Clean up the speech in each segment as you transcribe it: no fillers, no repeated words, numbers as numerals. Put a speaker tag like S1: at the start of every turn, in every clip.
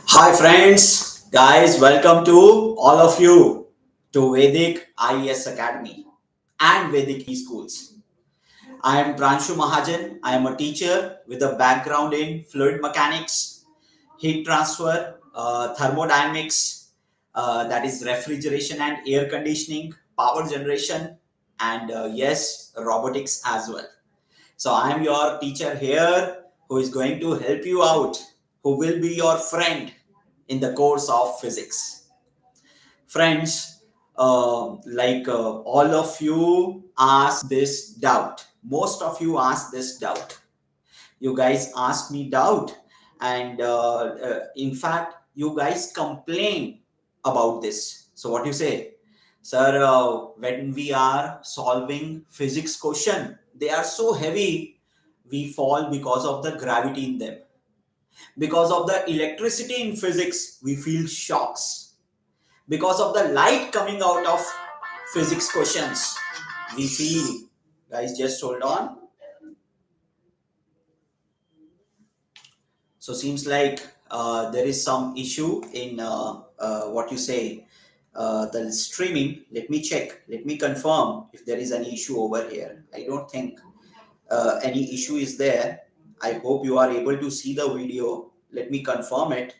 S1: Hi friends, guys, welcome to all of you to Vedic IES Academy and Vedic eSchools. I am Pranshu Mahajan. I am a teacher with a background in fluid mechanics, heat transfer, thermodynamics, that is refrigeration and air conditioning, power generation, and yes, robotics as well. So I am your teacher here who is going to help you out, who will be your friend in the course of physics. Friends, all of you ask this doubt. Most of you ask this doubt. You guys ask me doubt, and in fact, you guys complain about this. So what you say? Sir, when we are solving physics question, they are so heavy, we fall because of the gravity in them. Because of the electricity in physics, we feel shocks. Because of the light coming out of physics questions, we feel. Guys, just hold on. So seems like there is some issue in what you say, the streaming. Let me check. Let me confirm if there is any issue over here. I don't think any issue is there. I hope you are able to see the video. Let me confirm it.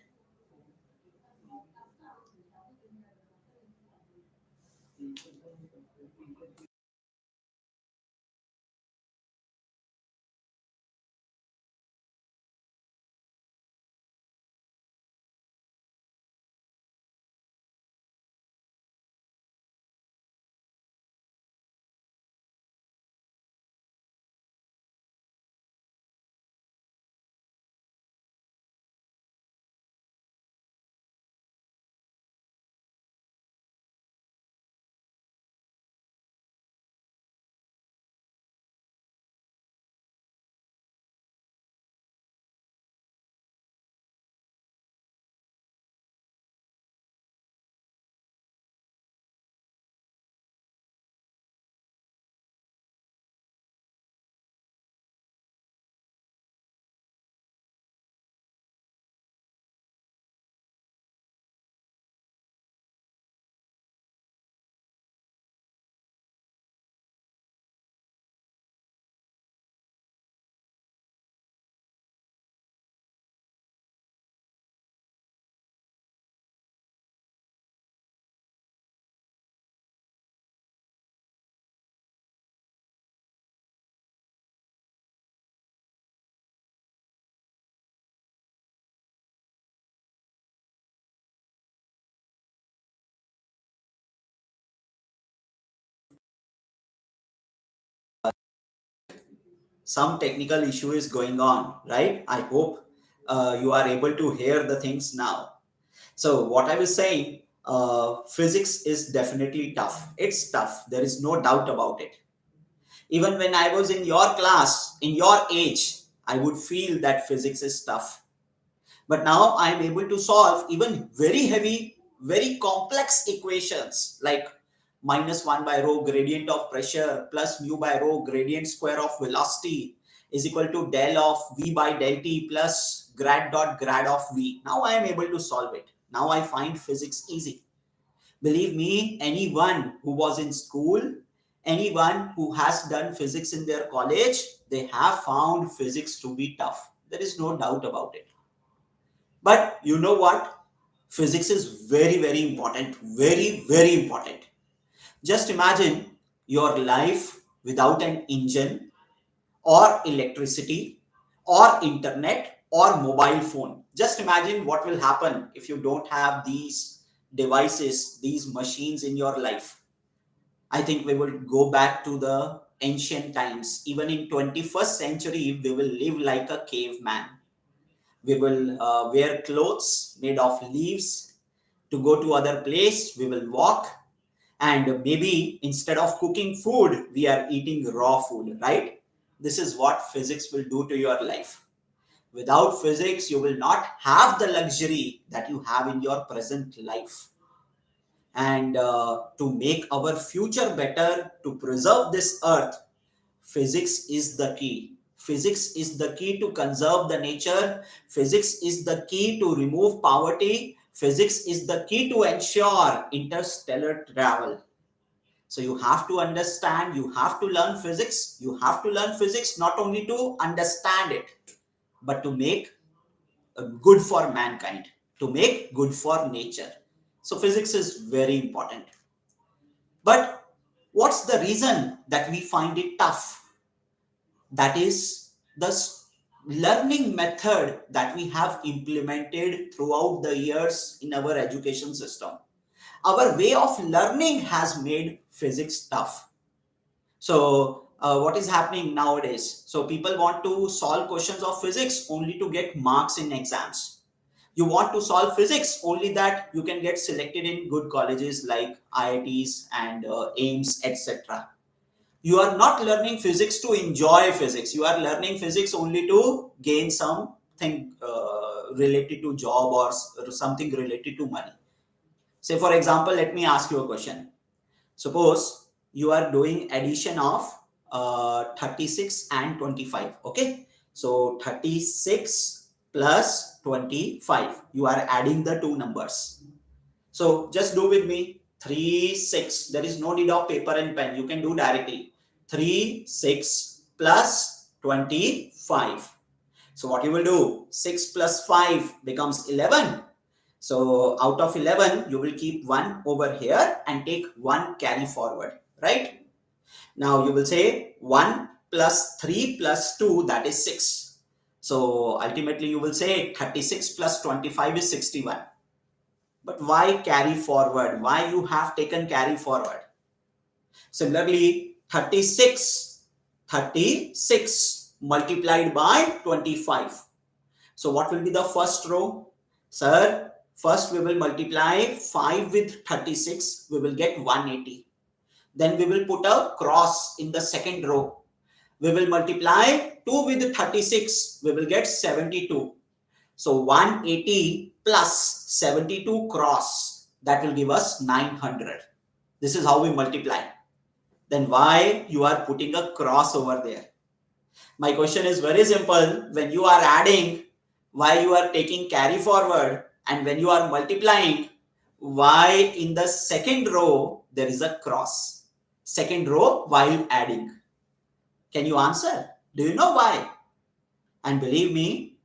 S1: Some technical issue is going on, right? I hope you are able to hear the things now. So what I was saying, physics is definitely tough. It's tough. There is no doubt about it. Even when I was in your class, in your age, I would feel that physics is tough. But now I am able to solve even very heavy, very complex equations like minus 1 by rho gradient of pressure plus mu by rho gradient square of velocity is equal to del of v by del t plus grad dot grad of v. Now I am able to solve it. Now I find physics easy. Believe me, anyone who was in school, anyone who has done physics in their college, they have found physics to be tough. There is no doubt about it. But you know what? Physics is very, very important. Very, very important. Just imagine your life without an engine or electricity or internet or mobile phone. Just imagine what will happen if you don't have these devices, these machines in your life. I think we will go back to the ancient times. Even in 21st century, we will live like a caveman. We will wear clothes made of leaves to go to other place. We will walk, and maybe instead of cooking food, we are eating raw food, right? This is what physics will do to your life. Without physics, you will not have the luxury that you have in your present life. And to make our future better, to preserve this earth, physics is the key. Physics is the key to conserve the nature. Physics is the key to remove poverty. Physics is the key to ensure interstellar travel. So you have to understand, you have to learn physics. You have to learn physics not only to understand it, but to make good for mankind, to make good for nature. So physics is very important. But what's the reason that we find it tough? That is the learning method that we have implemented throughout the years in our education system. Our way of learning has made physics tough. So what is happening nowadays? So people want to solve questions of physics only to get marks in exams. You want to solve physics only that you can get selected in good colleges like IITs and AIMS, etc. You are not learning physics to enjoy physics. You are learning physics only to gain something related to job or something related to money. Say for example, let me ask you a question. Suppose you are doing addition of 36 and 25. Okay, so 36 plus 25, you are adding the two numbers. So just do with me. 3 6, there is no need of paper and pen, you can do directly. 3 6 plus 25. So what you will do, 6 plus 5 becomes 11. So out of 11, you will keep 1 over here and take 1 carry forward, right? Now you will say 1 plus 3 plus 2, that is 6. So ultimately you will say 36 plus 25 is 61. But why carry forward? Why you have taken carry forward? Similarly, 36 multiplied by 25. So what will be the first row? Sir, first we will multiply 5 with 36. We will get 180. Then we will put a cross in the second row. We will multiply 2 with 36. We will get 72. So 180 plus 72 cross, that will give us 900. This is how we multiply. Then why you are putting a cross over there? My question is very simple. When you are adding, why you are taking carry forward? And when you are multiplying, why in the second row there is a cross? Second row while adding. Can you answer? Do you know why? And believe me,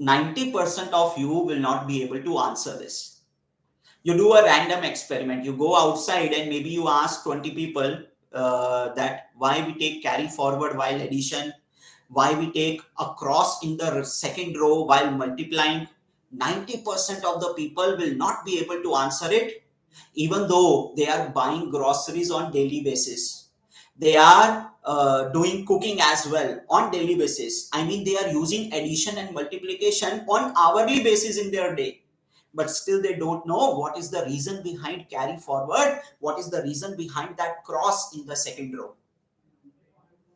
S1: 90% of you will not be able to answer this. You do a random experiment. You go outside and maybe you ask 20 people that why we take carry forward while addition, why we take a cross in the second row while multiplying. 90% of the people will not be able to answer it, even though they are buying groceries on daily basis. They are doing cooking as well on daily basis. I mean, they are using addition and multiplication on hourly basis in their day, but still they don't know what is the reason behind carry forward, what is the reason behind that cross in the second row.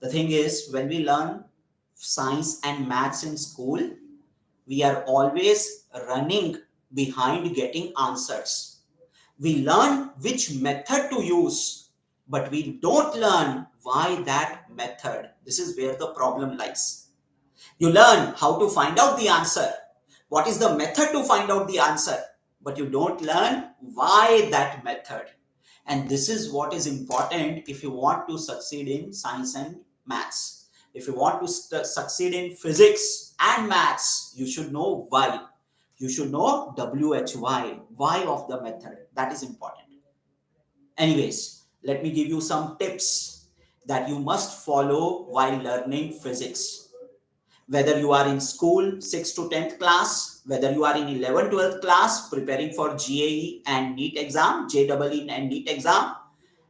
S1: The thing is, when we learn science and maths in school, we are always running behind getting answers. We learn which method to use, but we don't learn why that method. This is where the problem lies. You learn how to find out the answer. What is the method to find out the answer? But you don't learn why that method. And this is what is important if you want to succeed in science and maths. If you want to succeed in physics and maths, you should know why. You should know why of the method. That is important. Anyways, let me give you some tips that you must follow while learning physics. Whether you are in school 6th to 10th class, whether you are in 11th 12th class preparing for GAE and NEET exam, JEE and NEET exam,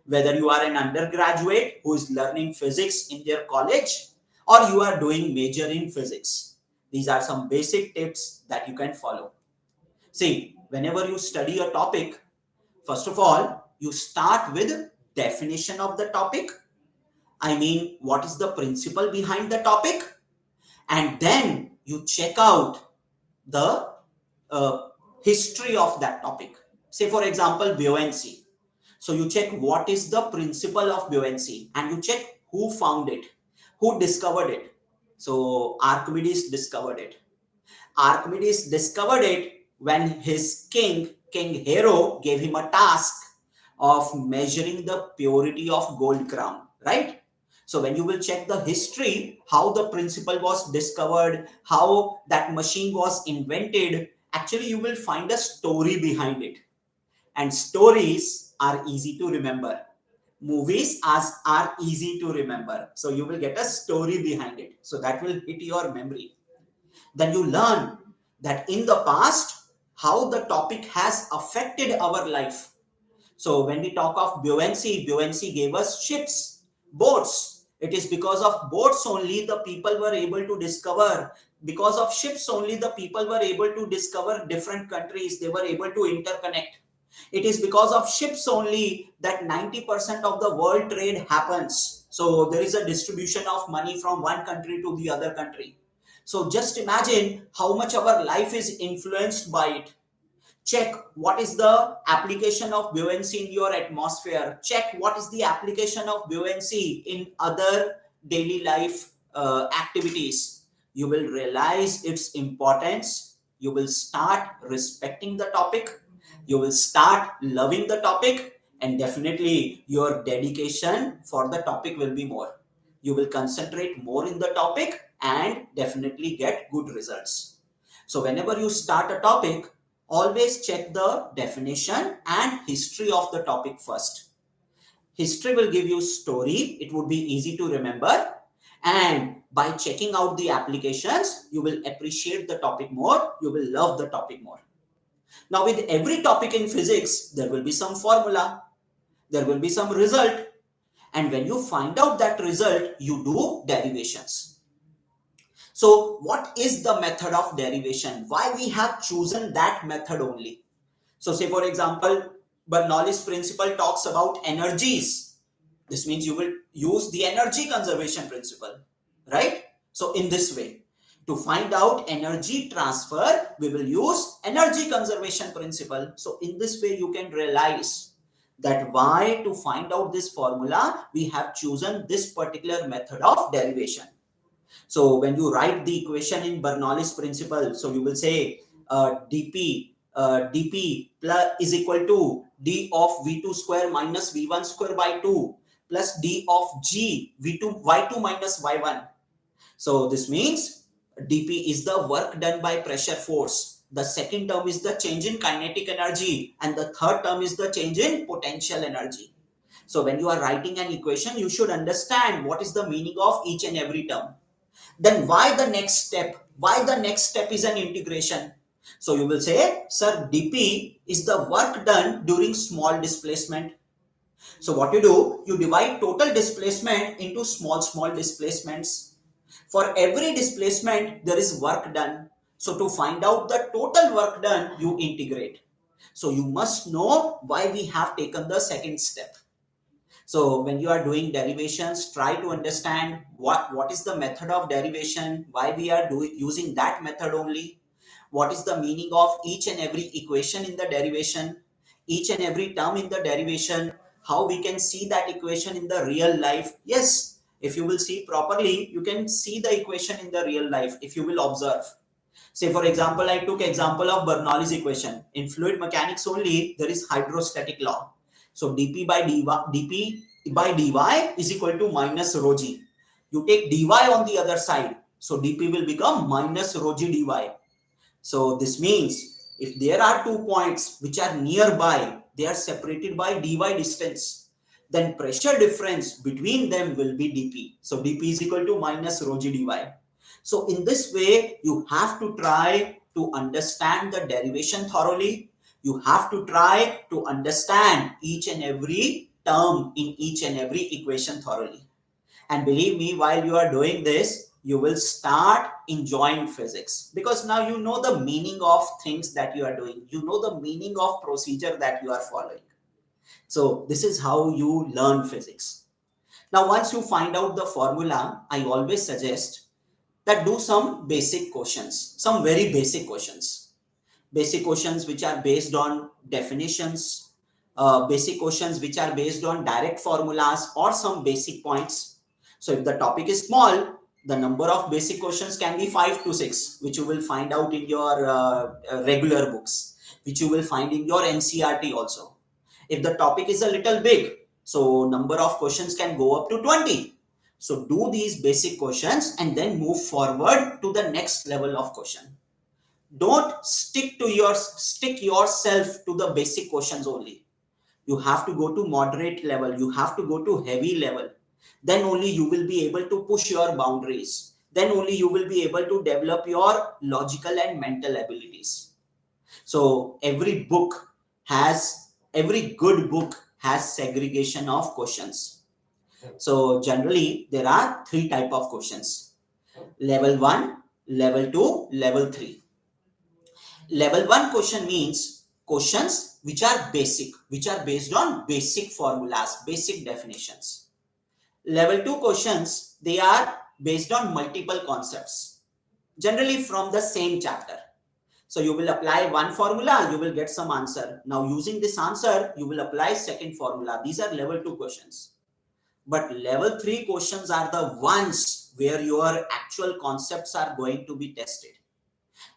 S1: whether you are an undergraduate who is learning physics in their college, or you are doing major in physics. These are some basic tips that you can follow. See, whenever you study a topic, first of all, you start with definition of the topic. I mean, what is the principle behind the topic? And then you check out the uh, history of that topic. Say, for example, buoyancy. So you check what is the principle of buoyancy and you check who found it, who discovered it. So Archimedes discovered it. Archimedes discovered it when his King Hero, gave him a task of measuring the purity of gold crown, right? So when you will check the history, how the principle was discovered, how that machine was invented, actually you will find a story behind it. And stories are easy to remember. Movies are easy to remember. So you will get a story behind it. So that will hit your memory. Then you learn that in the past, how the topic has affected our life. So when we talk of buoyancy, buoyancy gave us ships, boats. It is because of boats only the people were able to discover. Because of ships only the people were able to discover different countries. They were able to interconnect. It is because of ships only that 90% of the world trade happens. So there is a distribution of money from one country to the other country. So just imagine how much our life is influenced by it. Check what is the application of buoyancy in your atmosphere. Check what is the application of buoyancy in other daily life activities. You will realize its importance. You will start respecting the topic. You will start loving the topic, and definitely your dedication for the topic will be more. You will concentrate more in the topic and definitely get good results. So whenever you start a topic, always check the definition and history of the topic first. History will give you story. It would be easy to remember. And by checking out the applications, you will appreciate the topic more. You will love the topic more. Now, with every topic in physics, there will be some formula. There will be some result. And when you find out that result, you do derivations. So what is the method of derivation? Why we have chosen that method only? So say for example, Bernoulli's principle talks about energies. This means you will use the energy conservation principle, right? So in this way, to find out energy transfer, we will use energy conservation principle. So in this way, you can realize that why to find out this formula, we have chosen this particular method of derivation. So when you write the equation in Bernoulli's principle, so you will say dp plus is equal to d of v2 square minus v1 square by 2 plus d of g v2 y2 minus y1. So this means dp is the work done by pressure force. The second term is the change in kinetic energy, and the third term is the change in potential energy. So when you are writing an equation, you should understand what is the meaning of each and every term. Then why the next step? Why the next step is an integration? So you will say, sir, dp is the work done during small displacement. So what you do, you divide total displacement into small displacements. For every displacement, there is work done. So to find out the total work done, you integrate. So you must know why we have taken the second step. So when you are doing derivations, try to understand what is the method of derivation, why we are using that method only, what is the meaning of each and every equation in the derivation, each and every term in the derivation, how we can see that equation in the real life. Yes, if you will see properly, you can see the equation in the real life if you will observe. Say for example, I took example of Bernoulli's equation. In fluid mechanics only, there is hydrostatic law. So dp by dy is equal to minus rho g. You take dy on the other side. So dp will become minus rho g dy. So this means if there are 2 points which are nearby, they are separated by dy distance, then pressure difference between them will be dp. So dp is equal to minus rho g dy. So in this way, you have to try to understand the derivation thoroughly. You have to try to understand each and every term in each and every equation thoroughly. And believe me, while you are doing this, you will start enjoying physics, because now you know the meaning of things that you are doing. You know the meaning of procedure that you are following. So this is how you learn physics. Now, once you find out the formula, I always suggest that do some basic questions, some very basic questions which are based on definitions, basic questions which are based on direct formulas or some basic points. So if the topic is small, The number of basic questions can be 5 to 6, which you will find out in your regular books, which you will find in your NCRT also. If the topic is a little big, so number of questions can go up to 20. So do these basic questions and then move forward to the next level of question. Don't stick yourself to the basic questions only. You have to go to moderate level, you have to go to heavy level. Then only you will be able to push your boundaries. Then only you will be able to develop your logical and mental abilities. So every good book has segregation of questions. So generally there are three type of questions: level 1, level 2, level 3. Level 1 question means questions which are basic, which are based on basic formulas, basic definitions. Level 2 questions, they are based on multiple concepts, generally from the same chapter. So you will apply one formula, you will get some answer. Now using this answer, you will apply second formula. These are level 2 questions. But level 3 questions are the ones where your actual concepts are going to be tested.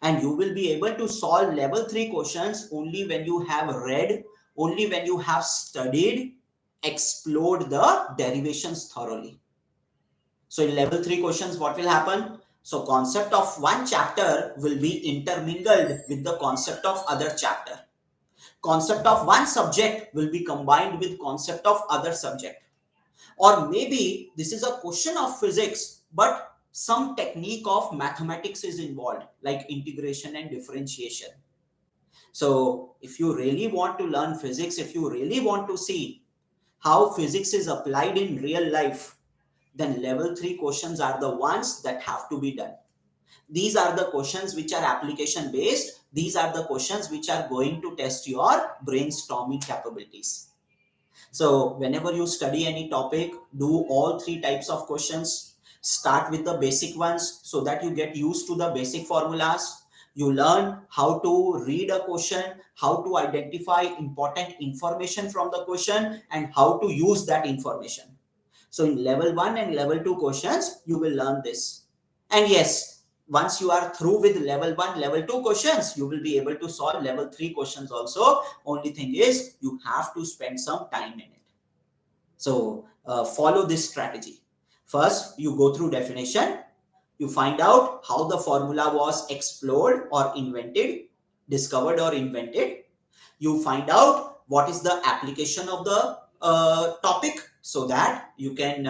S1: And you will be able to solve level 3 questions only when you have read, only when you have studied, explored the derivations thoroughly. So in level 3 questions, what will happen? So concept of one chapter will be intermingled with the concept of other chapter. Concept of one subject will be combined with concept of other subject. Or maybe this is a question of physics, but some technique of mathematics is involved, like integration and differentiation. So if you really want to learn physics, if you really want to see how physics is applied in real life, then level 3 questions are the ones that have to be done. These are the questions which are application based. These are the questions which are going to test your brainstorming capabilities. So whenever you study any topic, do all three types of questions. Start with the basic ones so that you get used to the basic formulas. You learn how to read a question, how to identify important information from the question, and how to use that information. So in level 1 and level 2 questions, you will learn this. And yes, once you are through with level 1, level 2 questions, you will be able to solve level 3 questions also. Only thing is, you have to spend some time in it. So follow this strategy. First, you go through definition. You find out how the formula was explored or invented, discovered or invented. You find out what is the application of the topic, so that you can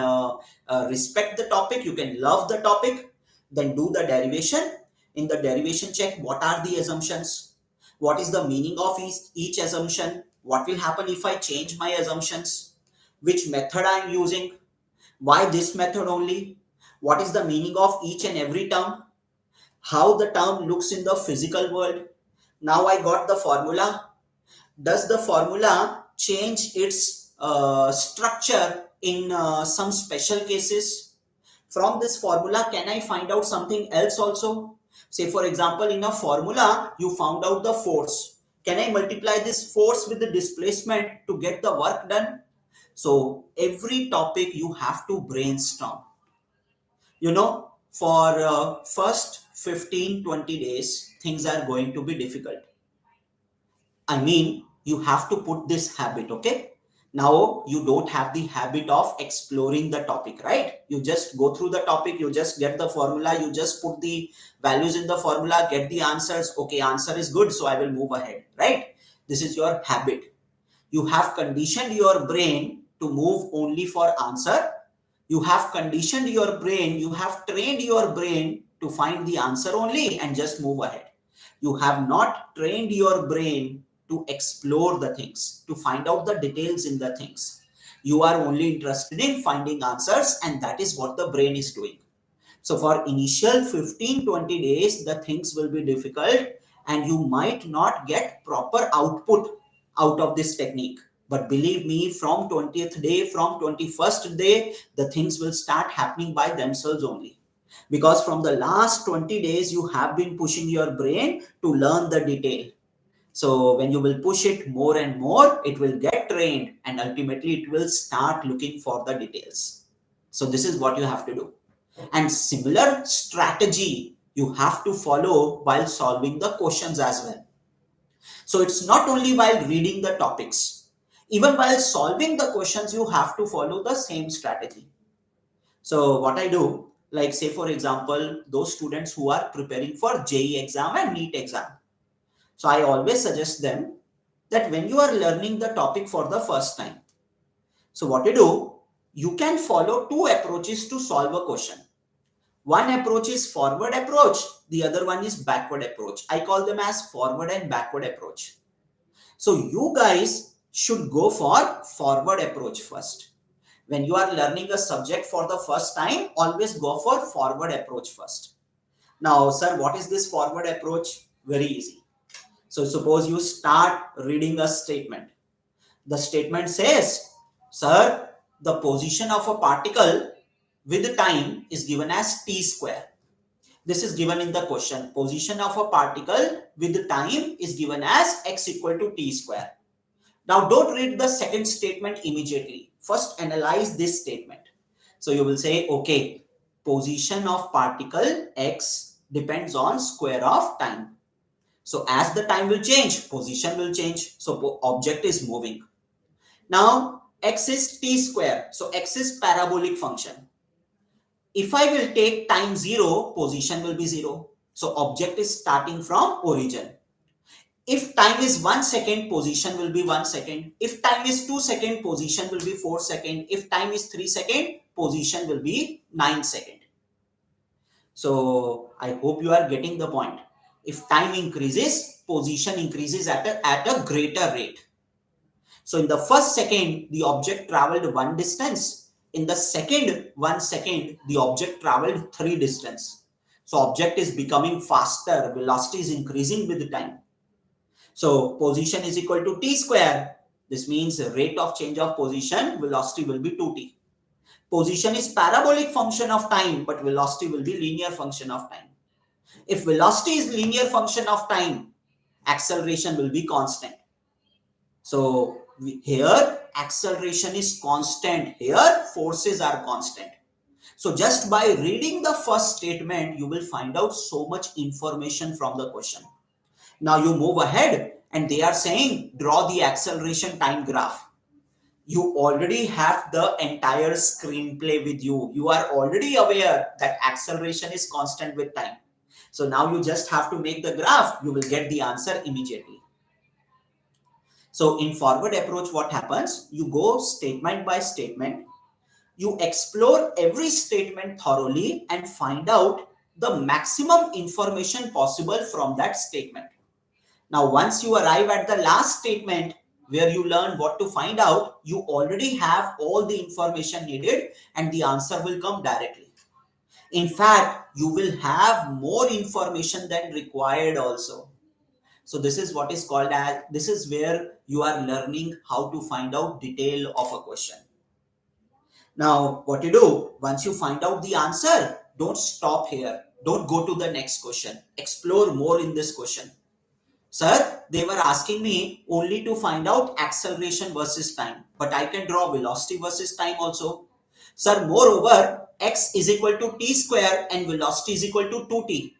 S1: respect the topic, you can love the topic. Then do the derivation. In the derivation, check what are the assumptions, what is the meaning of each assumption, what will happen if I change my assumptions, which method I am using, why this method only, what is the meaning of each and every term, how the term looks in the physical world. Now I got the formula. Does the formula change its structure in some special cases? From this formula, can I find out something else also? Say, for example, in a formula, you found out the force. Can I multiply this force with the displacement to get the work done? So every topic you have to brainstorm. For first 15-20 days, things are going to be difficult. I mean, you have to put this habit, okay? Now you don't have the habit of exploring the topic, right? You just go through the topic, you just get the formula, you just put the values in the formula, get the answers. Okay, answer is good, so I will move ahead, right? This is your habit. You have conditioned your brain to move only for answer. You have conditioned your brain, you have trained your brain to find the answer only and just move ahead. You have not trained your brain to explore the things, to find out the details in the things. You are only interested in finding answers, and that is what the brain is doing. So for initial 15-20 days, the things will be difficult and you might not get proper output out of this technique. But believe me, from 20th day, from 21st day, the things will start happening by themselves only. Because from the last 20 days, you have been pushing your brain to learn the detail. So when you will push it more and more, it will get trained and ultimately it will start looking for the details. So this is what you have to do. And similar strategy you have to follow while solving the questions as well. So it's not only while reading the topics, even while solving the questions, you have to follow the same strategy. So what I do, like say for example, those students who are preparing for JEE exam and NEET exam. So I always suggest them that when you are learning the topic for the first time, so what you can follow two approaches to solve a question. One approach is forward approach, the other one is backward approach. I call them as forward and backward approach. So you guys should go for forward approach first. When you are learning a subject for the first time, always go for forward approach first. Now, sir, what is this forward approach? Very easy. So suppose you start reading a statement. The statement says, sir, the position of a particle with time is given as t square. This is given in the question. Position of a particle with time is given as x equal to t square. Now don't read the second statement immediately. First analyze this statement. So you will say, okay, position of particle x depends on square of time. So as the time will change, position will change. So object is moving. Now x is t square. So x is parabolic function. If I will take time 0, position will be 0. So object is starting from origin. If time is 1 second, position will be 1 second. If time is 2 second, position will be 4 second. If time is 3 second, position will be 9 second. So I hope you are getting the point. If time increases, position increases at a greater rate. So in the first second, the object traveled 1 distance. In the second 1 second, the object traveled 3 distance. So object is becoming faster. Velocity is increasing with time. So position is equal to t square. This means the rate of change of position, velocity will be 2t. Position is parabolic function of time, but velocity will be linear function of time. If velocity is linear function of time, acceleration will be constant. So here acceleration is constant. Here forces are constant. So just by reading the first statement, you will find out so much information from the question. Now you move ahead and they are saying draw the acceleration time graph. You already have the entire screenplay with you. You are already aware that acceleration is constant with time. So now you just have to make the graph. You will get the answer immediately. So in forward approach, what happens? You go statement by statement. You explore every statement thoroughly and find out the maximum information possible from that statement. Now, once you arrive at the last statement where you learn what to find out, you already have all the information needed and the answer will come directly. In fact, you will have more information than required also. So this is what is called as, this is where you are learning how to find out detail of a question. Now, what you do, once you find out the answer, don't stop here. Don't go to the next question. Explore more in this question. Sir, they were asking me only to find out acceleration versus time, but I can draw velocity versus time also. Sir, moreover, x is equal to t square and velocity is equal to 2t.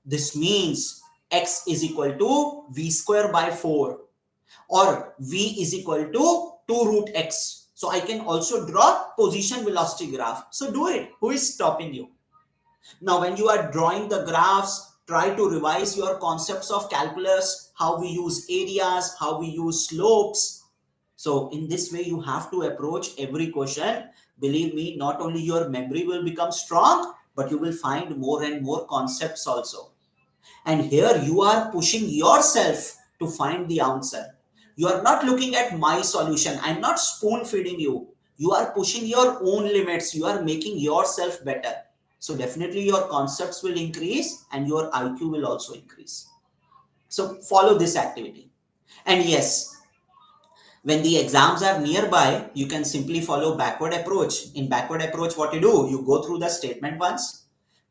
S1: This means x is equal to v square by 4 or v is equal to 2 root x. So I can also draw position velocity graph. So do it. Who is stopping you? Now, when you are drawing the graphs, try to revise your concepts of calculus, how we use areas, how we use slopes. So in this way, you have to approach every question. Believe me, not only your memory will become strong, but you will find more and more concepts also. And here you are pushing yourself to find the answer. You are not looking at my solution. I'm not spoon feeding you. You are pushing your own limits. You are making yourself better. So definitely your concepts will increase and your IQ will also increase. So follow this activity. And yes, when the exams are nearby, you can simply follow backward approach. In backward approach, what you do, you go through the statement once,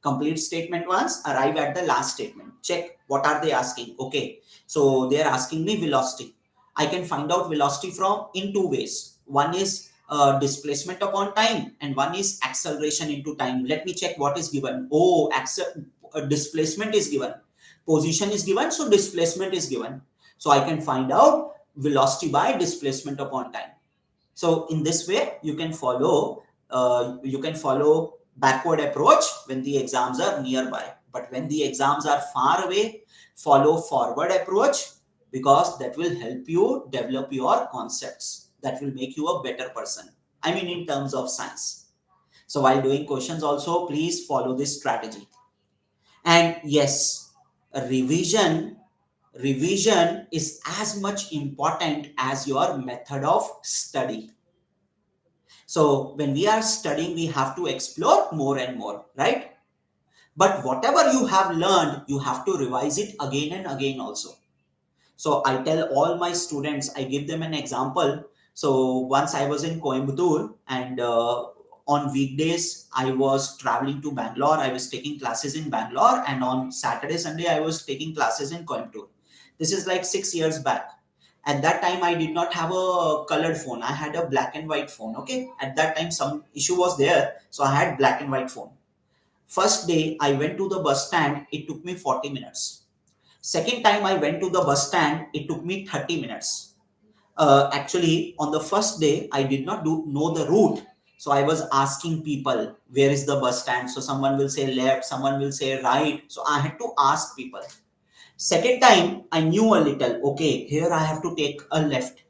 S1: complete statement once, arrive at the last statement. Check what are they asking. Okay, so they are asking me velocity. I can find out velocity from in two ways. One is displacement upon time, and one is acceleration into time. Let me check what is given. Oh, displacement is given, position is given, so displacement is given. So I can find out velocity by displacement upon time. So in this way, you can follow backward approach when the exams are nearby. But when the exams are far away, follow forward approach, because that will help you develop your concepts. That will make you a better person. I mean, in terms of science. So while doing questions also, please follow this strategy. And yes, a revision is as much important as your method of study. So when we are studying, we have to explore more and more, right? But whatever you have learned, you have to revise it again and again also. So I tell all my students, I give them an example. So once I was in Coimbatore, and on weekdays I was traveling to Bangalore. I was taking classes in Bangalore, and on Saturday, Sunday I was taking classes in Coimbatore. This is like 6 years back. At that time, I did not have a colored phone. I had a black and white phone. Okay. At that time, some issue was there. So I had black and white phone. First day, I went to the bus stand. It took me 40 minutes. Second time, I went to the bus stand. It took me 30 minutes. Actually, on the first day, I did not know the route. So I was asking people, where is the bus stand? So someone will say left, someone will say right. So I had to ask people. Second time, I knew a little. Okay, here I have to take a left.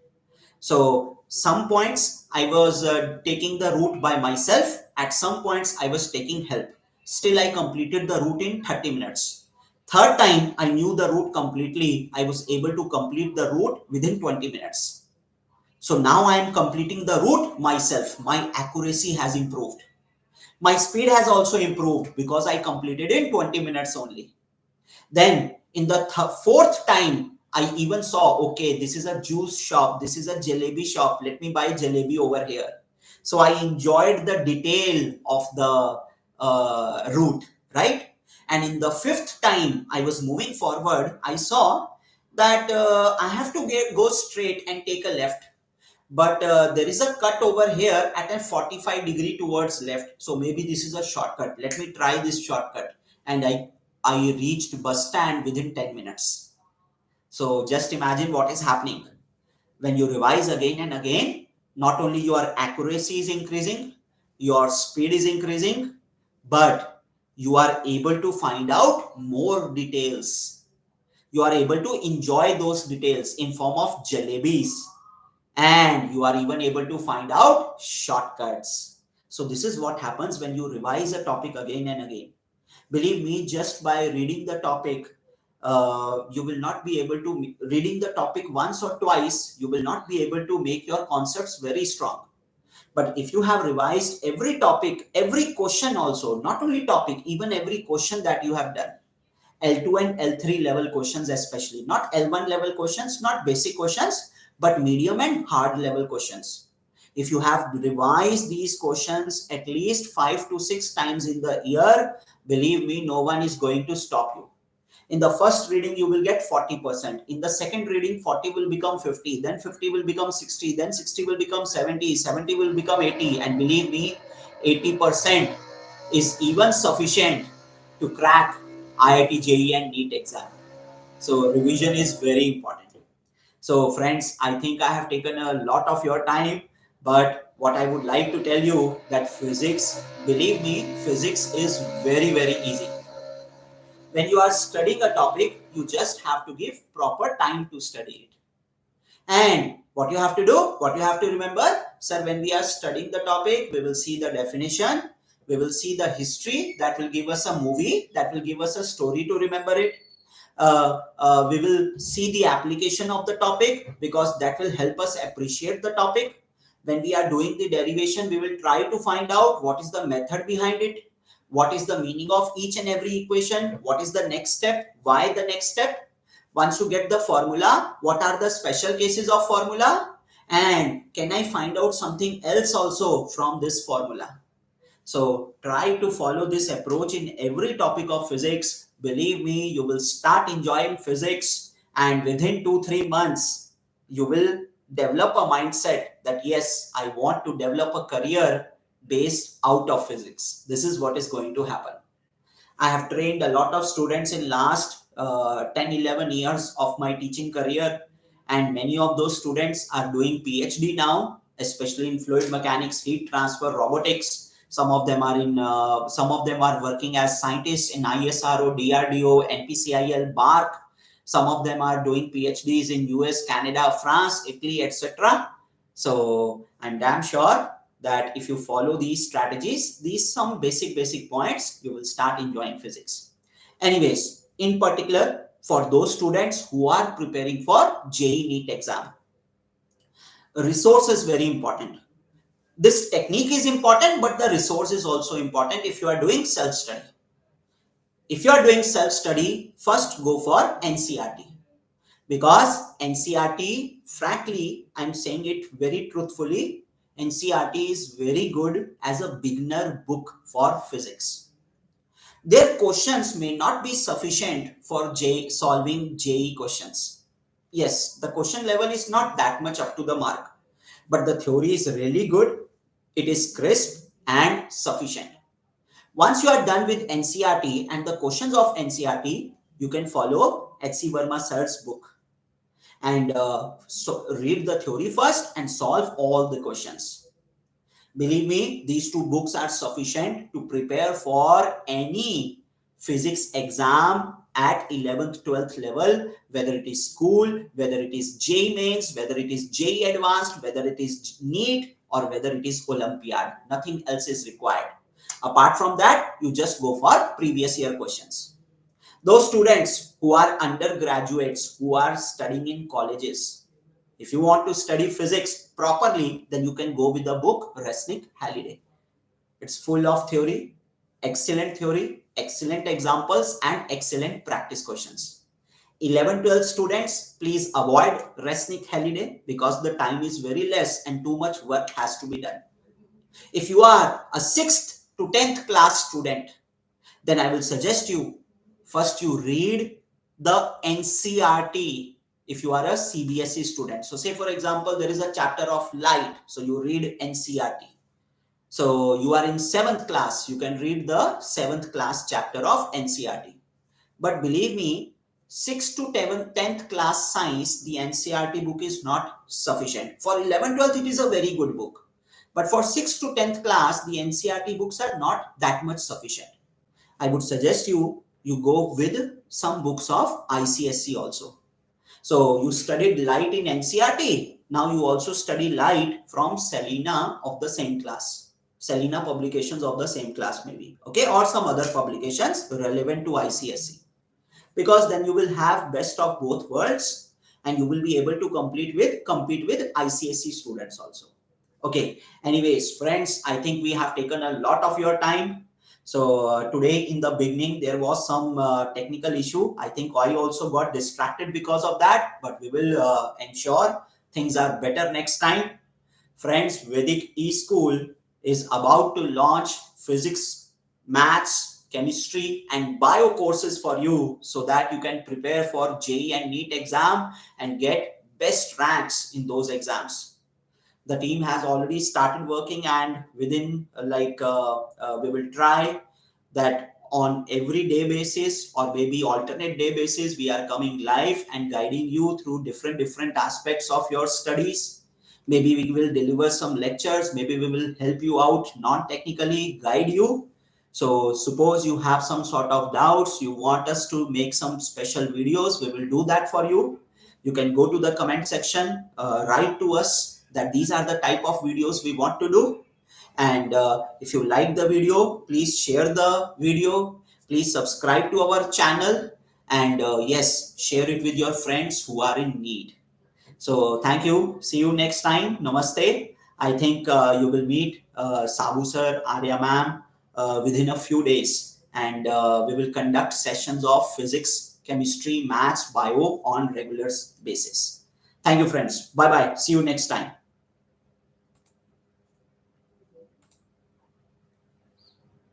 S1: So some points I was taking the route by myself. At some points I was taking help. Still I completed the route in 30 minutes. Third time I knew the route completely. I was able to complete the route within 20 minutes. So now I am completing the route myself. My accuracy has improved. My speed has also improved because I completed in 20 minutes only. Then in the fourth time, I even saw, okay, this is a juice shop, this is a jalebi shop. Let me buy jalebi over here. So I enjoyed the detail of the route, right? And in the fifth time, I was moving forward. I saw that I have to go straight and take a left, but there is a cut over here at a 45-degree towards left, so maybe this is a shortcut. Let me try this shortcut. And I reached bus stand within 10 minutes. So just imagine what is happening when you revise again and again. Not only your accuracy is increasing, your speed is increasing, but you are able to find out more details. You are able to enjoy those details in form of jalebis, and you are even able to find out shortcuts. So this is what happens when you revise a topic again and again. Believe me, just by reading the topic, you will not be able to, reading the topic once or twice, you will not be able to make your concepts very strong. But if you have revised every topic, every question also, not only topic, even every question that you have done, L2 and L3 level questions especially, not L1 level questions, not basic questions, but medium and hard level questions. If you have revised these questions at least 5 to 6 times in the year, believe me, no one is going to stop you. In the first reading, you will get 40%. In the second reading, 40 will become 50. Then 50 will become 60. Then 60 will become 70. 70 will become 80. And believe me, 80% is even sufficient to crack IIT, JEE and NEET exam. So revision is very important. So friends, I think I have taken a lot of your time, but what I would like to tell you that physics, believe me, physics is very, very easy. When you are studying a topic, you just have to give proper time to study it. And what you have to do, what you have to remember, sir, when we are studying the topic, we will see the definition, we will see the history, that will give us a movie, that will give us a story to remember it. We will see the application of the topic, because that will help us appreciate the topic. When we are doing the derivation, we will try to find out what is the method behind it, what is the meaning of each and every equation, what is the next step, why the next step. Once you get the formula, what are the special cases of formula, and can I find out something else also from this formula. So try to follow this approach in every topic of physics. Believe me, you will start enjoying physics, and within 2-3 months, you will develop a mindset that yes, I want to develop a career based out of physics. This is what is going to happen. I have trained a lot of students in last 10, 11 years of my teaching career, and many of those students are doing PhD now, especially in fluid mechanics, heat transfer, robotics. Some of them are working as scientists in ISRO, DRDO, NPCIL, BARC. Some of them are doing PhDs in US, Canada, France, Italy, etc. So I'm damn sure that if you follow these strategies, these some basic points, you will start enjoying physics. Anyways, in particular, for those students who are preparing for JEE NEET exam, resource is very important. This technique is important, but the resource is also important if you are doing self-study. If you are doing self-study, first go for NCERT. Because NCERT, frankly, I'm saying it very truthfully, NCERT is very good as a beginner book for physics. Their questions may not be sufficient for solving JEE questions. Yes, the question level is not that much up to the mark, but the theory is really good. It is crisp and sufficient. Once you are done with NCERT and the questions of NCERT, you can follow H.C. Verma Sir's book and so read the theory first and solve all the questions. Believe me, these two books are sufficient to prepare for any physics exam at 11th, 12th level, whether it is school, whether it is JEE Mains, whether it is JEE Advanced, whether it is NEET, or whether it is Olympiad. Nothing else is required. Apart from that, you just go for previous year questions. Those students who are undergraduates, who are studying in colleges, if you want to study physics properly, then you can go with the book Resnick Halliday. It's full of theory, excellent examples, and excellent practice questions. 11, 12 students, please avoid Resnick Halliday because the time is very less and too much work has to be done. If you are a 6th to 10th class student, then I will suggest you first you read the NCERT if you are a CBSE student. So say for example, there is a chapter of light. So you read NCERT. So you are in 7th class, you can read the 7th class chapter of NCERT. But believe me, 6th to 10th class science, the NCERT book is not sufficient. For 11, 12th, it is a very good book. But for 6th to 10th class, the NCERT books are not that much sufficient. I would suggest you go with some books of ICSE also. So you studied light in NCERT. Now you also study light from Selena of the same class. Selena publications of the same class maybe. Okay, or some other publications relevant to ICSE. Because then you will have best of both worlds and you will be able to compete with ICSE students also. Okay, anyways, friends, I think we have taken a lot of your time. So today in the beginning, there was some technical issue. I think I also got distracted because of that, but we will ensure things are better next time. Friends, Vedic eSchool is about to launch physics, maths, chemistry, and bio courses for you so that you can prepare for JEE and NEET exam and get best ranks in those exams. The team has already started working, and within we will try that on every day basis or maybe alternate day basis, we are coming live and guiding you through different aspects of your studies. Maybe we will deliver some lectures, maybe we will help you out non-technically, guide you. So suppose you have some sort of doubts, you want us to make some special videos, we will do that for you. You can go to the comment section, write to us that these are the type of videos we want to do. And if you like the video, please share the video, please subscribe to our channel, and yes, share it with your friends who are in need. So thank you. See you next time. Namaste. I think you will meet Sabu sir, Arya ma'am within a few days, and we will conduct sessions of physics, chemistry, maths, bio on regular basis. Thank you, friends. Bye bye. See you next time.